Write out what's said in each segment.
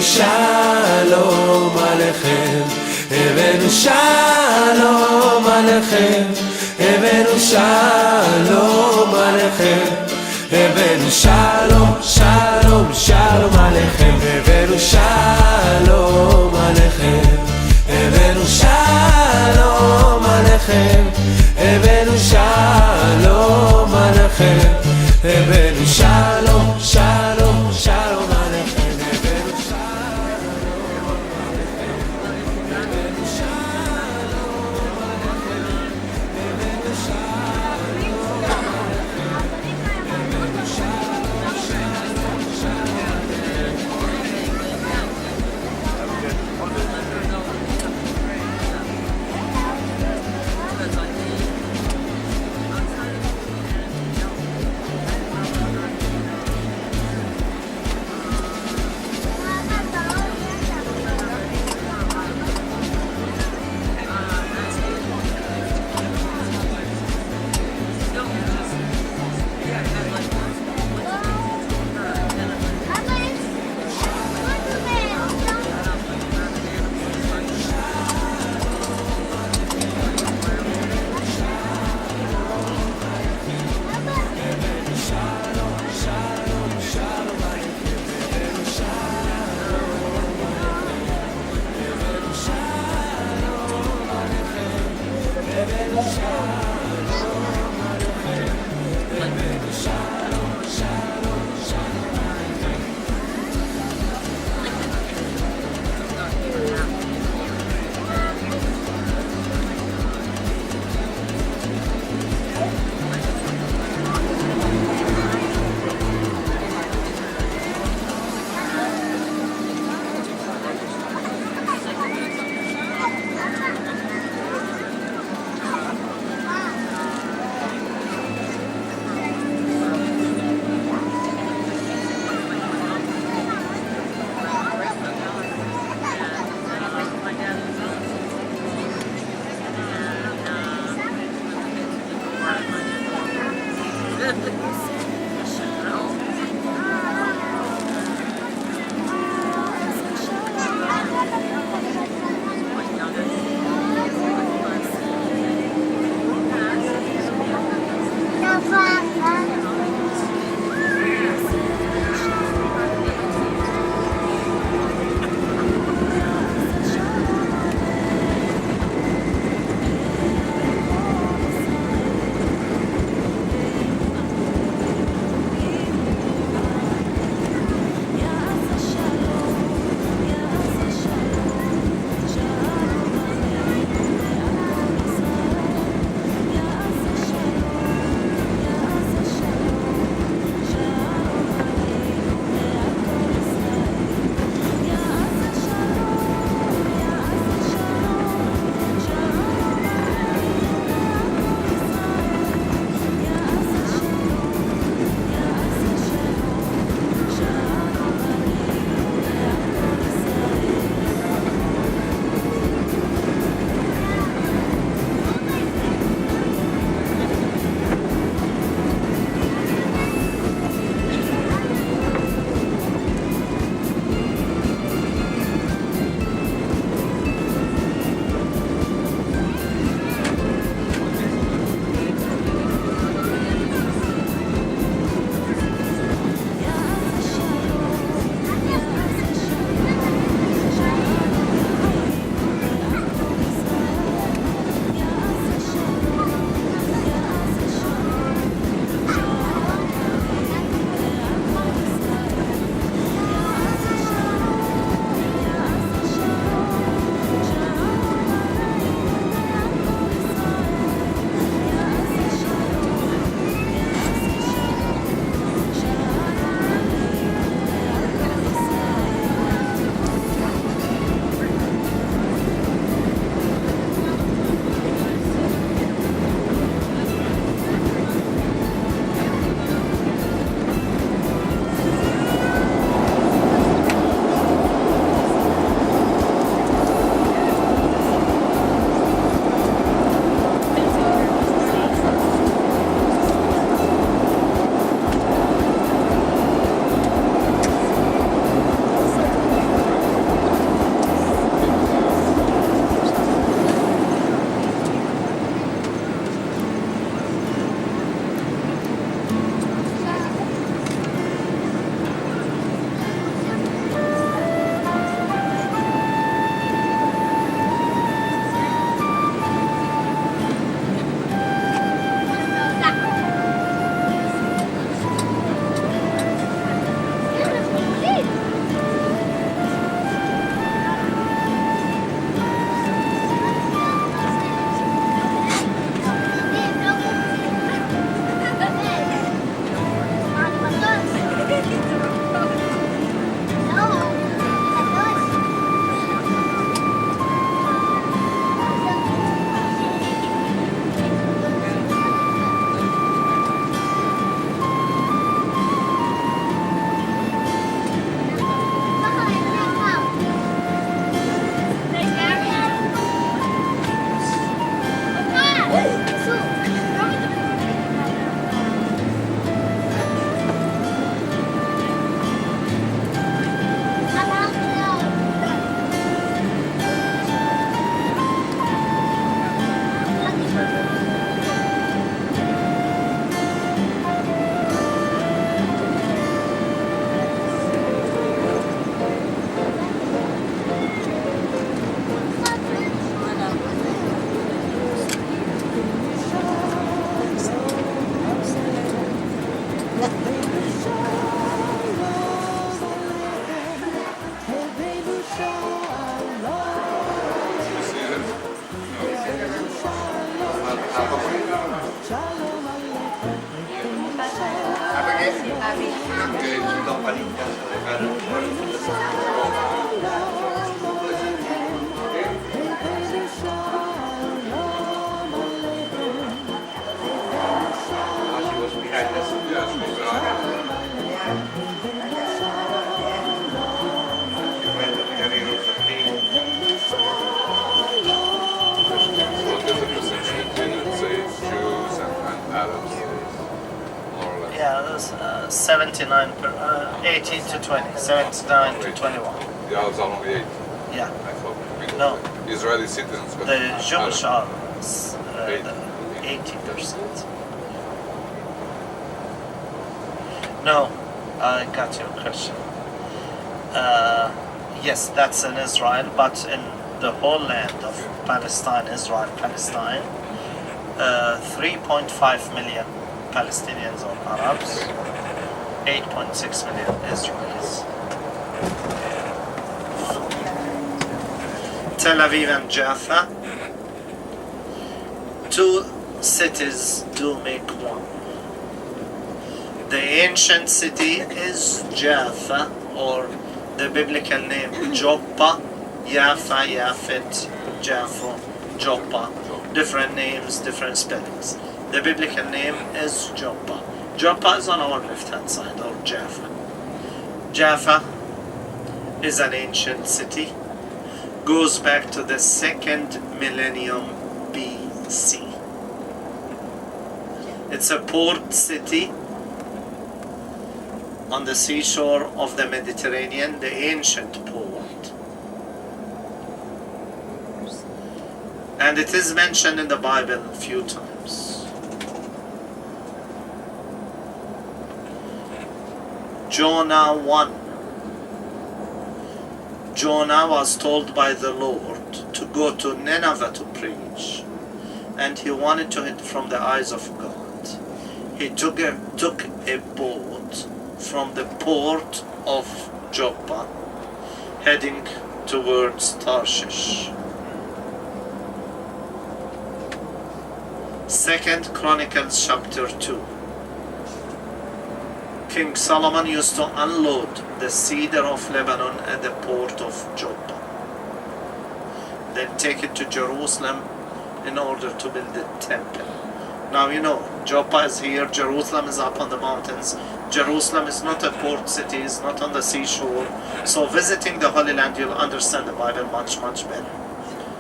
הבאנו שלום עליכם, הבאנו שלום עליכם, הבאנו שלום עליכם, הבאנו שלום, שלום, שלום עליכם, הבאנו שלום עליכם, הבאנו שלום עליכם, הבאנו שלום עליכם, הבאנו שלום, שלום, שלום עליכם, הבאנו שלום עליכם, הבאנו שלום עליכם, הבאנו שלום עליכם, הבאנו שלום, שלום, שלום. What is the percentage between, let's say, Jews and Arabs, more or less? Yeah, that's 79 18 to 20, 79 to 21. The Arabs are only 8. Yeah, I thought. Because No. the Israeli citizens. but the Jewish Arabs. are 80%. No, I got your question. Yes, that's in Israel, but in the whole land of Palestine, Israel, Palestine, 3.5 million Palestinians or Arabs, 8.6 million Israelis. Tel Aviv and Jaffa, two cities do make one. The ancient city is Jaffa, or the biblical name Joppa, Yafa, Yafet, Jaffa, Joppa. Different names, different spellings. The biblical name is Joppa. Joppa is on our left hand side, or Jaffa. Jaffa is an ancient city, goes back to the 2nd millennium BC. It's a port city on the seashore of the Mediterranean, the ancient port. And it is mentioned in the Bible a few times. Jonah 1. Jonah was told by the Lord to go to Nineveh to preach, and he wanted to hide from the eyes of God. He took a boat from the port of Joppa, heading towards Tarshish. 2nd Chronicles chapter 2. King Solomon used to unload the cedar of Lebanon at the port of Joppa, then take it to Jerusalem in order to build the temple. Now you know, Joppa is here, Jerusalem is up on the mountains. Jerusalem is not a port city, it's not on the seashore. So visiting the Holy Land, you'll understand the Bible much, much better.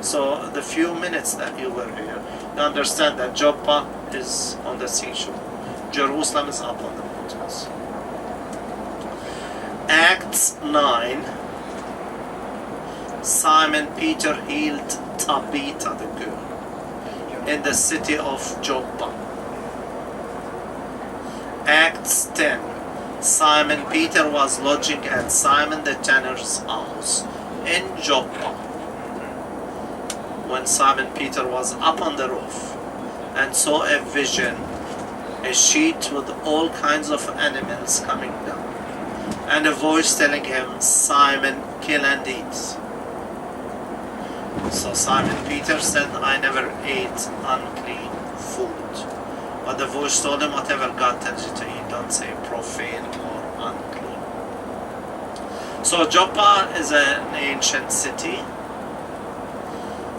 So the few minutes that you were here, you understand that Joppa is on the seashore. Jerusalem is up on the mountains. Acts 9, Simon Peter healed Tabitha the girl in the city of Joppa. Acts 10, Simon Peter was lodging at Simon the tanner's house in Joppa when Simon Peter was up on the roof and saw a vision, a sheet with all kinds of animals coming down, and a voice telling him, Simon, kill and eat. So Simon Peter said, I never ate unclean food. But the voice told him, whatever God tells you to eat, don't say profane or unclean. So Joppa is an ancient city,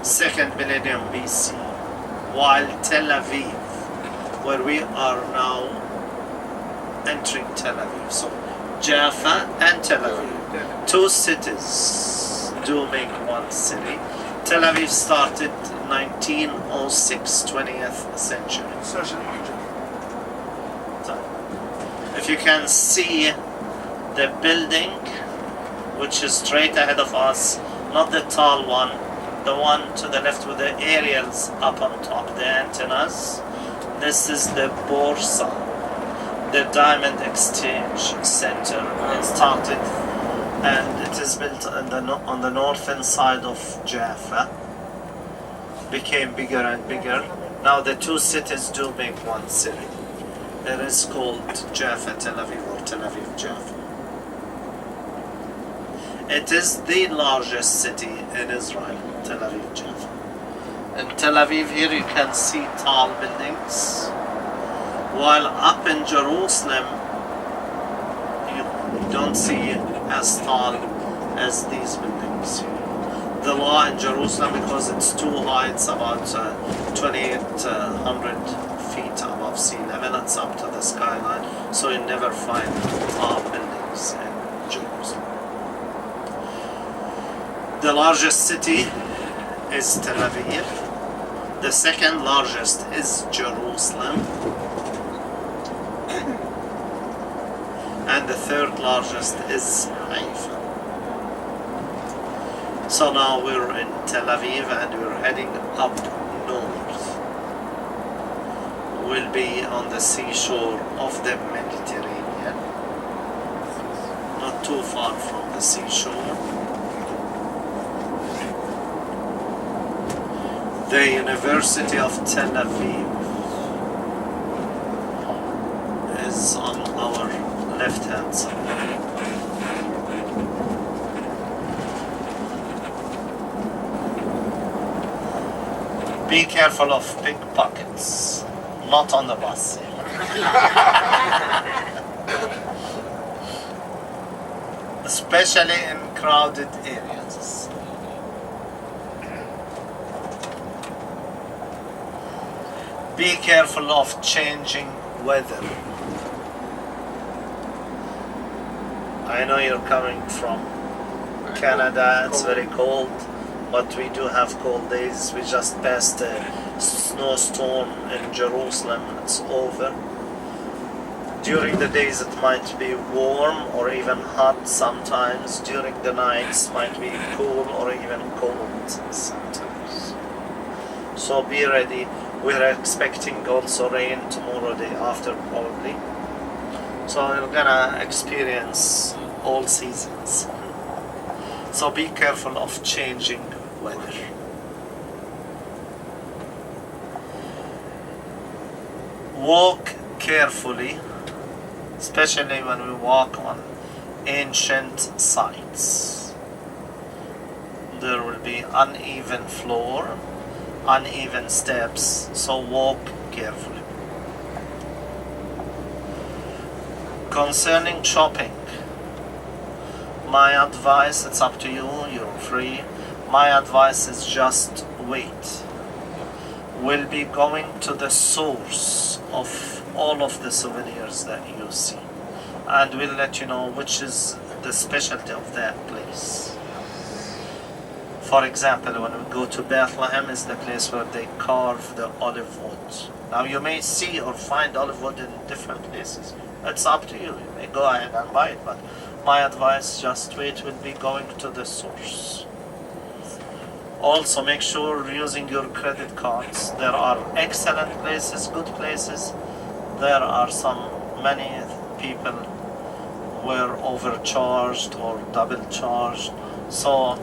2nd millennium BC, while Tel Aviv, where we are now entering Tel Aviv. So Jaffa and Tel Aviv, two cities do make one city. Tel Aviv started 1906, 20th century. So, if you can see the building, which is straight ahead of us, not the tall one, the one to the left with the aerials up on top, the antennas. This is the Borsa, the Diamond Exchange Center. It started, and it is built on the northern side of Jaffa. Became bigger and bigger. Now the two cities do make one city. It is called Jaffa Tel Aviv, or Tel Aviv Jaffa. It is the largest city in Israel, Tel Aviv Jaffa. In Tel Aviv here you can see tall buildings, while up in Jerusalem don't see as tall as these buildings. The law in Jerusalem, because it's too high, it's about 2,800 feet above sea level. It's up to the skyline, so you never find tall buildings in Jerusalem. The largest city is Tel Aviv. The second largest is Jerusalem. And the third largest is Haifa. So now we're in Tel Aviv and we're heading up north. We'll be on the seashore of the Mediterranean, not too far from the seashore. The University of Tel Aviv is on our left-hand side. Be careful of pickpockets, not on the bus. Especially in crowded areas. Be careful of changing weather. I know you're coming from Canada, it's very cold, but we do have cold days. We just passed a snowstorm in Jerusalem, it's over. During the days it might be warm or even hot sometimes. During the nights might be cool or even cold sometimes. So be ready. We're expecting also rain tomorrow, day after probably. So we're gonna experience all seasons. So be careful of changing weather. Walk carefully, especially when we walk on ancient sites. There will be uneven floor, uneven steps, so walk carefully. Concerning shopping, my advice, it's up to you, you're free. My advice is just wait. We'll be going to the source of all of the souvenirs that you see, and we'll let you know which is the specialty of that place. For example, when we go to Bethlehem, is the place where they carve the olive wood. Now you may see or find olive wood in different places. It's up to you. You may go ahead and buy it, but my advice, just wait. We'll be going to the source. Also, make sure you're using your credit cards. There are excellent places, good places. There are many people were overcharged or double charged. So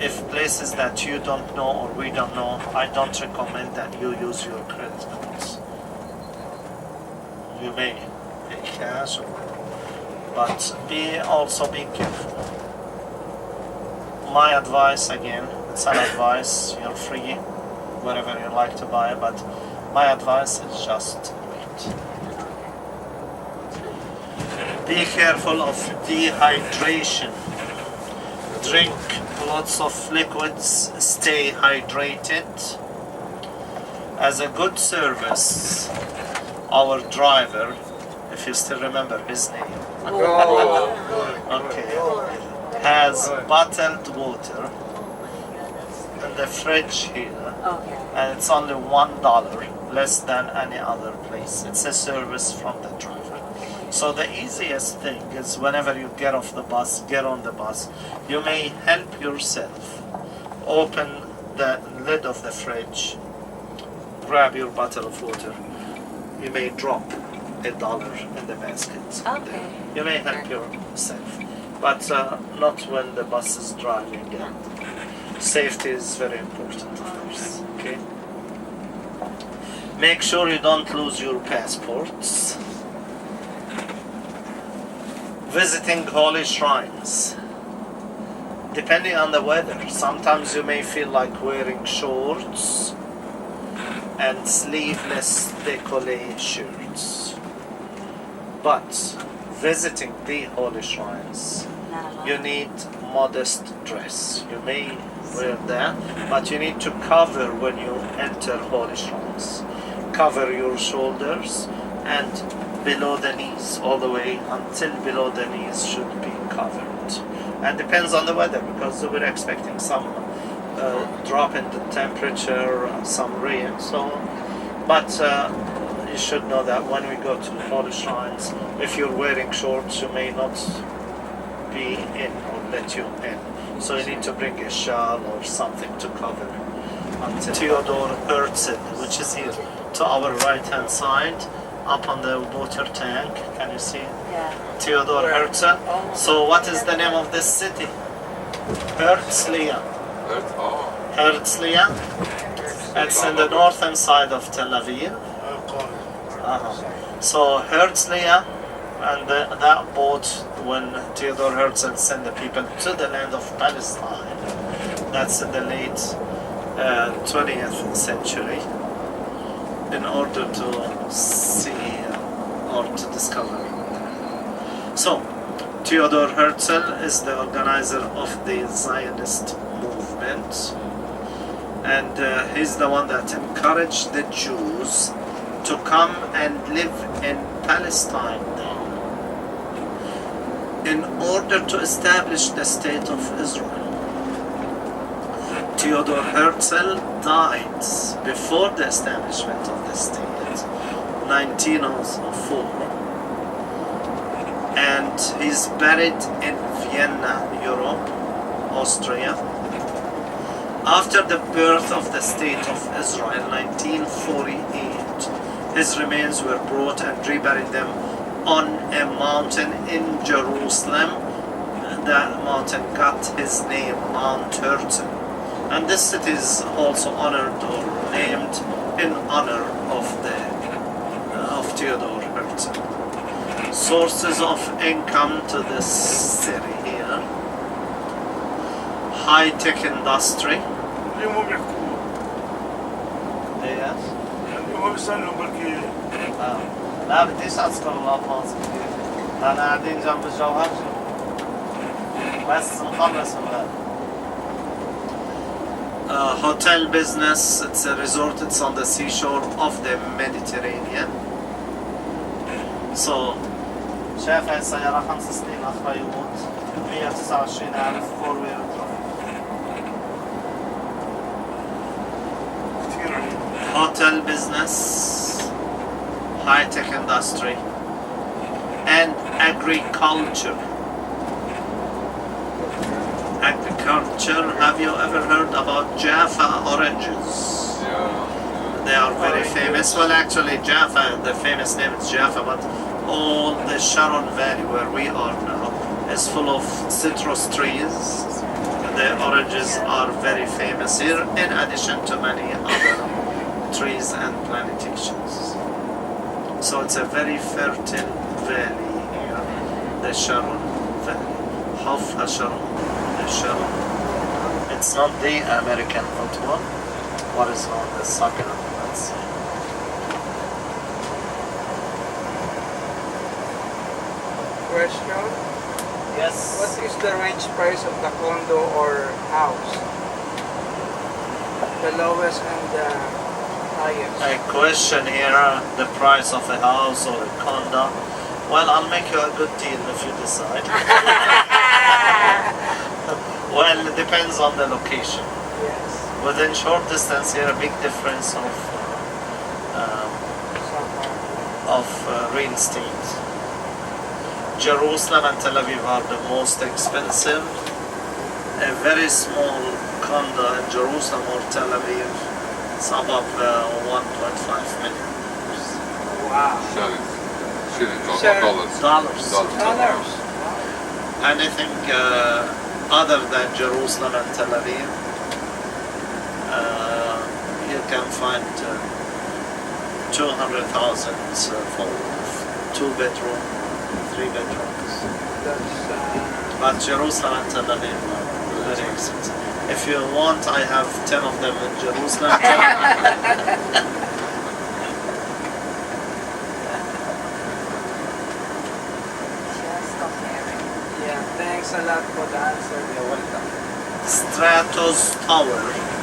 if places that you don't know or we don't know, I don't recommend that you use your credit cards. You may pay cash, but also be careful. My advice, again, it's an advice, you're free, wherever you like to buy, but my advice is just wait. Be careful of dehydration. Drink lots of liquids, stay hydrated. As a good service, our driver, if you still remember his name, okay, has bottled water in the fridge here, and it's only $1, less than any other place. It's a service from the driver. So the easiest thing is whenever you get off the bus, get on the bus, you may help yourself. Open the lid of the fridge, grab your bottle of water. You may drop $1 in the basket. Okay. You may help yourself, but not when the bus is driving. Safety is very important, of course. Okay. Make sure you don't lose your passports. Visiting holy shrines. Depending on the weather, sometimes you may feel like wearing shorts and sleeveless décolleté shirts. But visiting the holy shrines, you need modest dress. You may wear that, but you need to cover when you enter holy shrines. Cover your shoulders and below the knees, all the way until below the knees should be covered. And depends on the weather, because we're expecting some drop in the temperature, some rain. So, but you should know that when we go to holy shrines, if you're wearing shorts, you may not be in or let you in. So you need to bring a shawl or something to cover. Until Theodor Herzl, which is here to our right hand side, up on the water tank. Can you see? Yeah. Theodor Herzl. So what is the name of this city? Herzliya. Oh, Herzliya. It's in the northern side of Tel Aviv. So Herzliya, and that boat, when Theodor Herzl sent the people to the land of Palestine, that's in the late 20th century, in order to see or to discover. So, Theodor Herzl is the organizer of the Zionist movement, and he's the one that encouraged the Jews to come and live in Palestine then, in order to establish the state of Israel. Theodor Herzl died before the establishment of the state, 1904, and he's buried in Vienna, Europe, Austria. After the birth of the state of Israel, 1948, his remains were brought and reburied them on a mountain in Jerusalem. That mountain got his name, Mount Herzl. And this city is also honored or named in honor of Theodor Herzl. Sources of income to this city here: high-tech industry. اليوم بيحكوا Yes. اليوم بيستنوا بركي لا بديش اذكر الالفاظ كثير، انا قاعدين جنب الجوهر بس نخلص من hotel business. It's a resort. It's on the seashore of the Mediterranean. So شايف هاي السيارة 5 سنين أخرى يموت، 129,000 فور ويل كثير hotel business, high-tech industry, and agriculture. Agriculture. Have you ever heard about Jaffa oranges? yeah. They are very famous. Well, actually, Jaffa, the famous name is Jaffa, but all the Sharon Valley where we are now is full of citrus trees. The oranges are very famous here, in addition to many other trees and plantations. So it's a very fertile valley here, the Sharon Valley. Hafha Sharon, the Sharon. It's not the American football, what is known as soccer. That's Question: yes. what is the range price of the condo or house? The lowest and the highest. A question here, the price of a house or a condo. Well, I'll make you a good deal if you decide. Well, it depends on the location. Yes. Within short distance here, a big difference of real estate. Jerusalem and Tel Aviv are the most expensive. A very small condo in Jerusalem or Tel Aviv is above 1.5 million. Wow. Shillings or Sure. dollars. Dollars. Dollars. Anything other than Jerusalem and Tel Aviv, you can find 200,000 for 2 bedroom, 3 bedrooms. That's But Jerusalem and Tel Aviv are very expensive. If you want, I have 10 of them in Jerusalem. Thanks a lot for the answer. Stratos Tower.